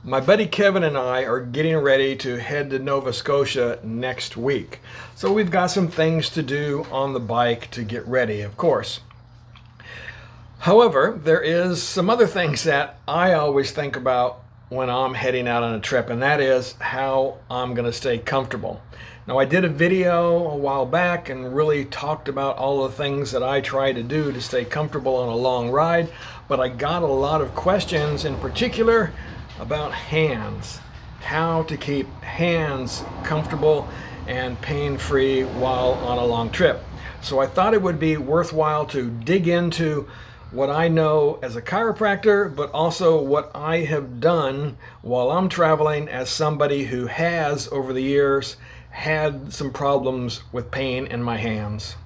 My buddy Kevin and I are getting ready to head to Nova Scotia next week. So we've got some things to do on the bike to get ready, of course. However, there is some other things that I always think about when I'm heading out on a trip, and that is how I'm going to stay comfortable. Now, I did a video a while back and really talked about all the things that I try to do to stay comfortable on a long ride, but I got a lot of questions in particular about hands, how to keep hands comfortable and pain-free while on a long trip. So I thought it would be worthwhile to dig into what I know as a chiropractor, but also what I have done while I'm traveling as somebody who has, over the years, had some problems with pain in my hands.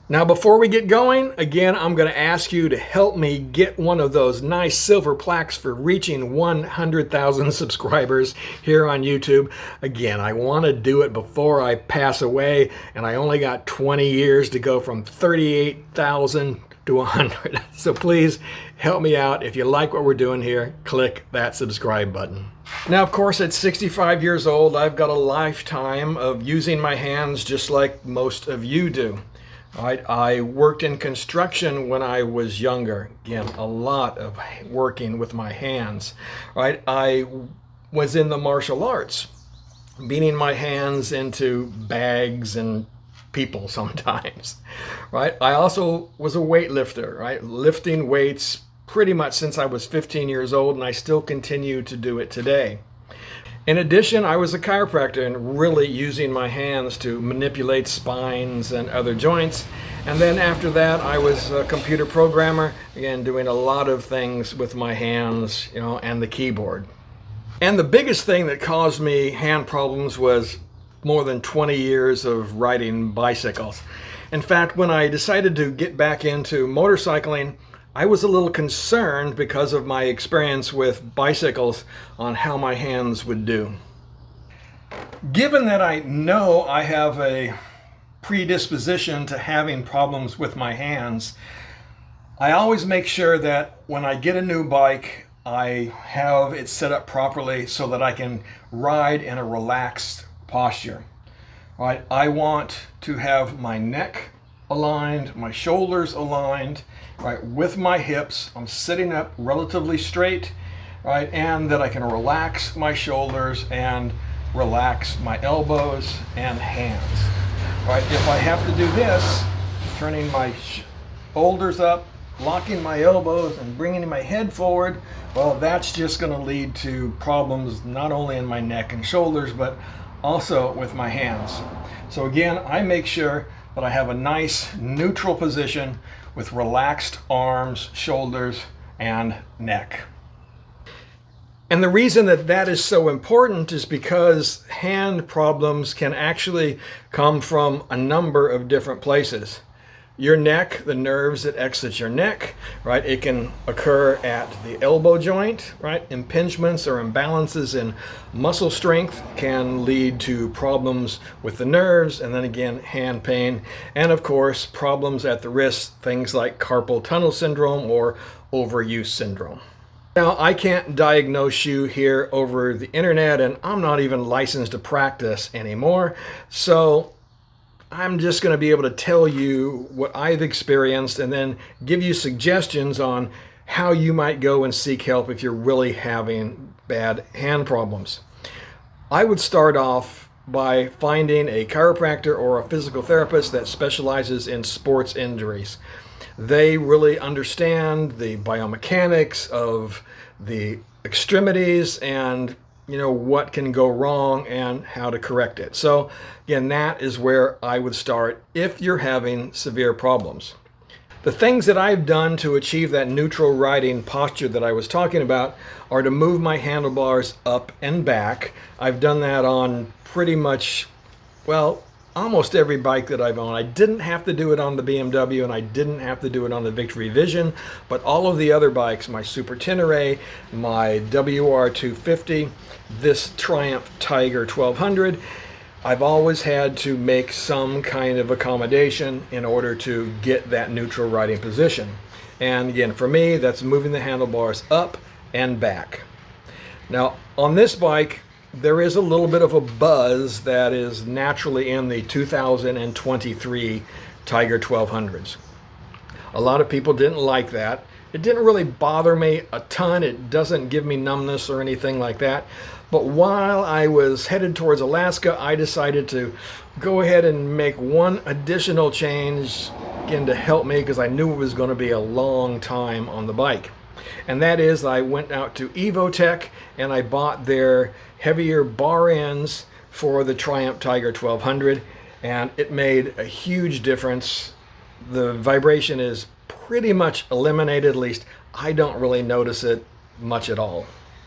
Now, before we get going, again, I'm going to ask you to help me get one of those nice silver plaques for reaching 100,000 subscribers here on YouTube. Again, I want to do it before I pass away, and I only got 20 years to go from 38,000 to 100. So please help me out. If you like what we're doing here, click that subscribe button. Now, of course, at 65 years old, I've got a lifetime of using my hands just like most of you do. I worked in construction when I was younger. Again, a lot of working with my hands. I was in the martial arts, beating my hands into bags and people sometimes. I also was a weightlifter, lifting weights pretty much since I was 15 years old, and I still continue to do it today. In addition, I was a chiropractor and really using my hands to manipulate spines and other joints. And then after that, I was a computer programmer, again, doing a lot of things with my hands, and the keyboard. And the biggest thing that caused me hand problems was more than 20 years of riding bicycles. In fact, when I decided to get back into motorcycling, I was a little concerned because of my experience with bicycles on how my hands would do. Given that I know I have a predisposition to having problems with my hands, I always make sure that when I get a new bike, I have it set up properly so that I can ride in a relaxed posture. I want to have my neck aligned, my shoulders aligned, with my hips. I'm sitting up relatively straight, and that I can relax my shoulders and relax my elbows and hands. If I have to do this, turning my shoulders up, locking my elbows and bringing my head forward, well, that's just going to lead to problems not only in my neck and shoulders, but also with my hands. So again, I make sure that I have a nice neutral position with relaxed arms, shoulders, and neck. And the reason that that is so important is because hand problems can actually come from a number of different places. Your neck, the nerves that exit your neck, it can occur at the elbow joint, Impingements or imbalances in muscle strength can lead to problems with the nerves, and then again, hand pain. And of course, problems at the wrist, things like carpal tunnel syndrome or overuse syndrome. Now, I can't diagnose you here over the internet, and I'm not even licensed to practice anymore. So I'm just going to be able to tell you what I've experienced and then give you suggestions on how you might go and seek help if you're really having bad hand problems. I would start off by finding a chiropractor or a physical therapist that specializes in sports injuries. They really understand the biomechanics of the extremities and what can go wrong and how to correct it. So again, that is where I would start if you're having severe problems. The things that I've done to achieve that neutral riding posture that I was talking about are to move my handlebars up and back. I've done that on pretty much, almost every bike that I've owned. I didn't have to do it on the BMW, and I didn't have to do it on the Victory Vision, but all of the other bikes, my Super Tenere, my WR250, this Triumph Tiger 1200, I've always had to make some kind of accommodation in order to get that neutral riding position. And again, for me, that's moving the handlebars up and back. Now, on this bike, there is a little bit of a buzz that is naturally in the 2023 Tiger 1200s. A lot of people didn't like that. It didn't really bother me a ton. It doesn't give me numbness or anything like that. But while I was headed towards Alaska, I decided to go ahead and make one additional change, again, to help me, because I knew it was going to be a long time on the bike. And that is, I went out to Evotech and I bought their heavier bar ends for the Triumph Tiger 1200, and it made a huge difference. The vibration is pretty much eliminated. At least I don't really notice it much at all.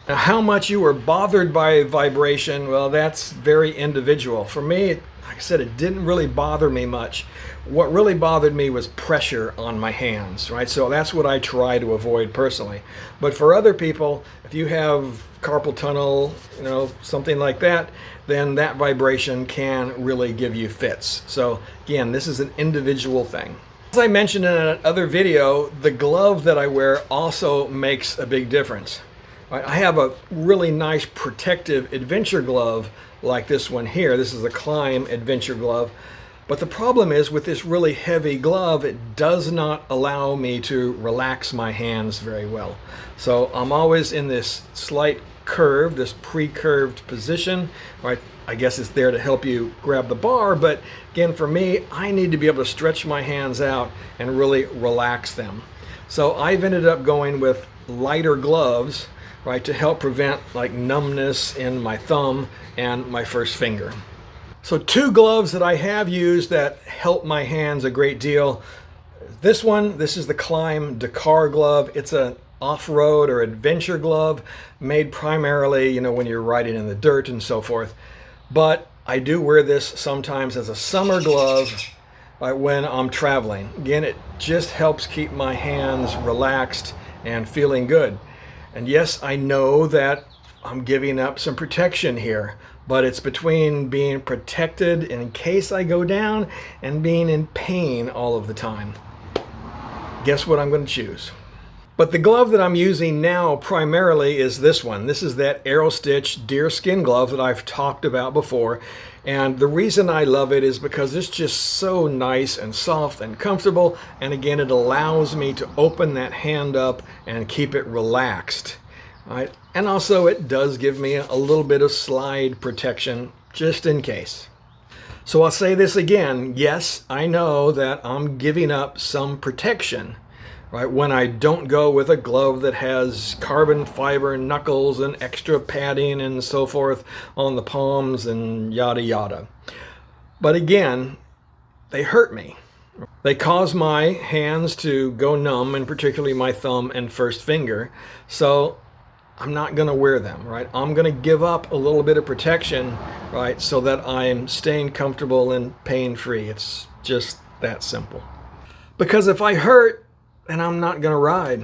Now, how much you were bothered by vibration, well, that's very individual. For me, like I said, it didn't really bother me much. What really bothered me was pressure on my hands, right? So that's what I try to avoid personally. But for other people, if you have carpal tunnel, something like that, then that vibration can really give you fits. So again, this is an individual thing. As I mentioned in another video, the glove that I wear also makes a big difference. I have a really nice protective adventure glove like this one here. This is a Climb adventure glove. But the problem is, with this really heavy glove, it does not allow me to relax my hands very well. So I'm always in this slight curve, this pre-curved position. Right? I guess it's there to help you grab the bar, but again, for me, I need to be able to stretch my hands out and really relax them. So I've ended up going with lighter gloves, right, to help prevent like numbness in my thumb and my first finger. So two gloves that I have used that help my hands a great deal. This is the Climb Dakar glove. It's an off-road or adventure glove made primarily, when you're riding in the dirt and so forth. But I do wear this sometimes as a summer glove when I'm traveling. Again, it just helps keep my hands relaxed and feeling good. And yes, I know that I'm giving up some protection here, but it's between being protected in case I go down and being in pain all of the time. Guess what I'm going to choose? But the glove that I'm using now primarily is this one. This is that AEROSTICH deerskin glove that I've talked about before. And the reason I love it is because it's just so nice and soft and comfortable. And again, it allows me to open that hand up and keep it relaxed. Right? And also it does give me a little bit of slide protection just in case. So I'll say this again. Yes, I know that I'm giving up some protection, right, when I don't go with a glove that has carbon fiber knuckles and extra padding and so forth on the palms and yada yada. But again, they hurt me. They cause my hands to go numb, and particularly my thumb and first finger. So I'm not going to wear them, right? I'm going to give up a little bit of protection, right, so that I'm staying comfortable and pain-free. It's just that simple. Because if I hurt, then I'm not going to ride.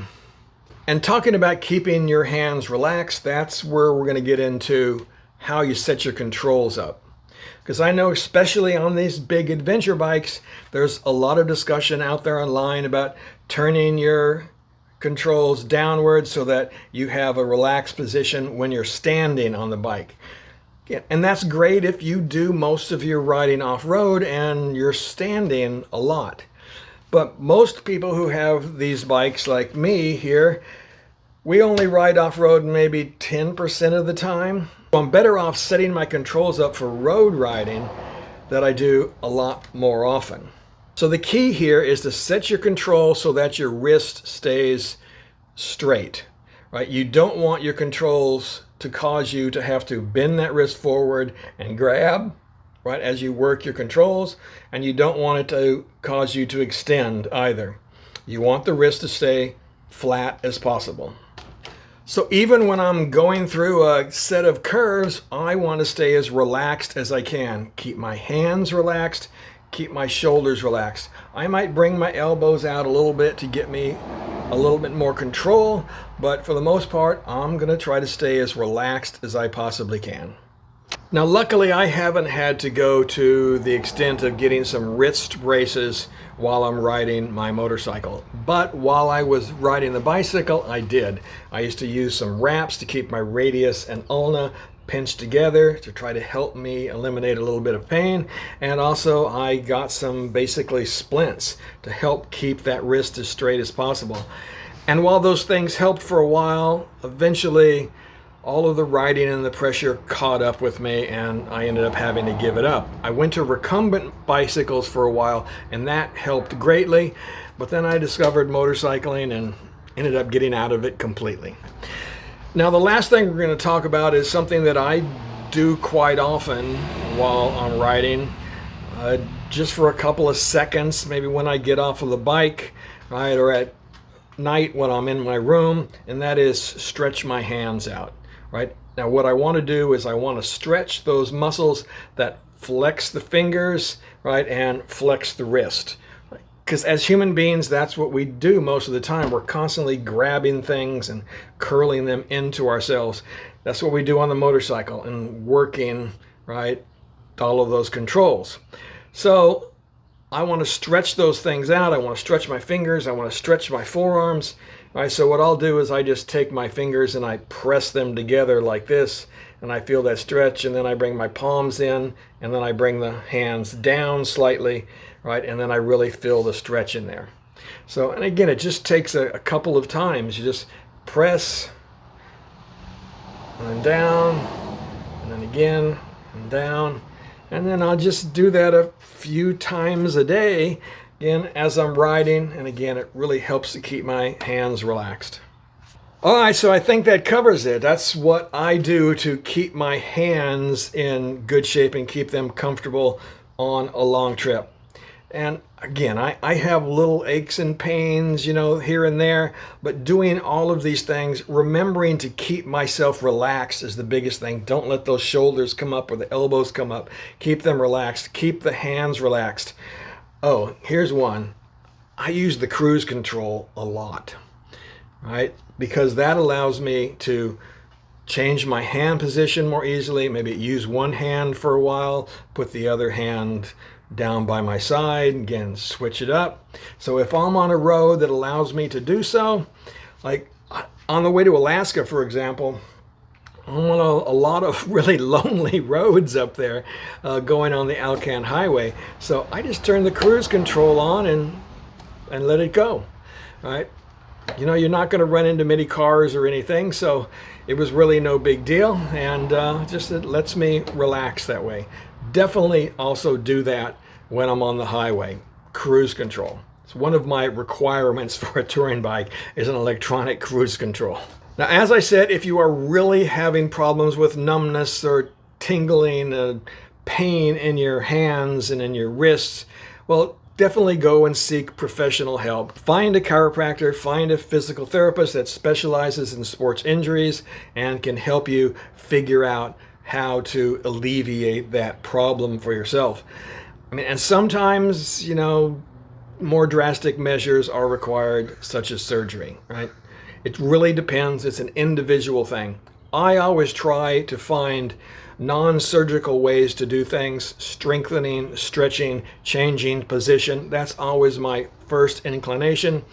And talking about keeping your hands relaxed, that's where we're going to get into how you set your controls up. Because I know, especially on these big adventure bikes, there's a lot of discussion out there online about turning your controls downward so that you have a relaxed position when you're standing on the bike. And that's great if you do most of your riding off-road and you're standing a lot. But most people who have these bikes like me here, we only ride off-road maybe 10% of the time. So I'm better off setting my controls up for road riding that I do a lot more often. So the key here is to set your control so that your wrist stays straight, right? You don't want your controls to cause you to have to bend that wrist forward and grab, right, as you work your controls, and you don't want it to cause you to extend either. You want the wrist to stay flat as possible. So even when I'm going through a set of curves, I want to stay as relaxed as I can. Keep my hands relaxed, keep my shoulders relaxed. I might bring my elbows out a little bit to get me a little bit more control, but for the most part, I'm going to try to stay as relaxed as I possibly can. Now, luckily, I haven't had to go to the extent of getting some wrist braces while I'm riding my motorcycle. But while I was riding the bicycle, I did. I used to use some wraps to keep my radius and ulna pinched together to try to help me eliminate a little bit of pain. And also, I got some basically splints to help keep that wrist as straight as possible. And while those things helped for a while, eventually all of the riding and the pressure caught up with me, and I ended up having to give it up. I went to recumbent bicycles for a while, and that helped greatly, but then I discovered motorcycling and ended up getting out of it completely. Now, the last thing we're going to talk about is something that I do quite often while I'm riding, just for a couple of seconds, maybe when I get off of the bike, right, or at night when I'm in my room, and that is stretch my hands out. Right? Now, what I want to do is I want to stretch those muscles that flex the fingers, right, and flex the wrist. Because as human beings, that's what we do most of the time. We're constantly grabbing things and curling them into ourselves. That's what we do on the motorcycle and working, right, all of those controls. So I want to stretch those things out. I want to stretch my fingers. I want to stretch my forearms. All right, so what I'll do is I just take my fingers and I press them together like this, and I feel that stretch, and then I bring my palms in, and then I bring the hands down slightly, right, and then I really feel the stretch in there. So, and again, it just takes a couple of times. You just press, and then down, and then again, and down, and then I'll just do that a few times a day, again, as I'm riding, and again, it really helps to keep my hands relaxed. All right, so I think that covers it. That's what I do to keep my hands in good shape and keep them comfortable on a long trip. And again, I have little aches and pains, here and there, but doing all of these things, remembering to keep myself relaxed is the biggest thing. Don't let those shoulders come up or the elbows come up. Keep them relaxed. Keep the hands relaxed. Oh, here's one. I use the cruise control a lot, right? Because that allows me to change my hand position more easily, maybe use one hand for a while, put the other hand down by my side, again, switch it up. So if I'm on a road that allows me to do so, like on the way to Alaska, for example, I'm on a lot of really lonely roads up there going on the Alcan Highway. So I just turn the cruise control on and let it go, right? You're not going to run into many cars or anything, so it was really no big deal, and just it lets me relax that way. Definitely also do that when I'm on the highway. Cruise control. It's one of my requirements for a touring bike is an electronic cruise control. Now, as I said, if you are really having problems with numbness or tingling, pain in your hands and in your wrists, well, definitely go and seek professional help. Find a chiropractor, find a physical therapist that specializes in sports injuries and can help you figure out how to alleviate that problem for yourself. I mean, and sometimes, more drastic measures are required, such as surgery, right? It really depends. It's an individual thing. I always try to find non-surgical ways to do things, strengthening, stretching, changing position. That's always my first inclination.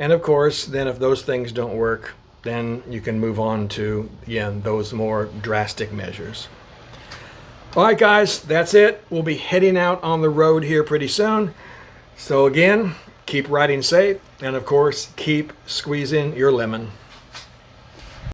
And of course, then if those things don't work, then you can move on to, again, those more drastic measures. All right, guys, that's it. We'll be heading out on the road here pretty soon. So again, keep riding safe, and of course, keep squeezing your lemon.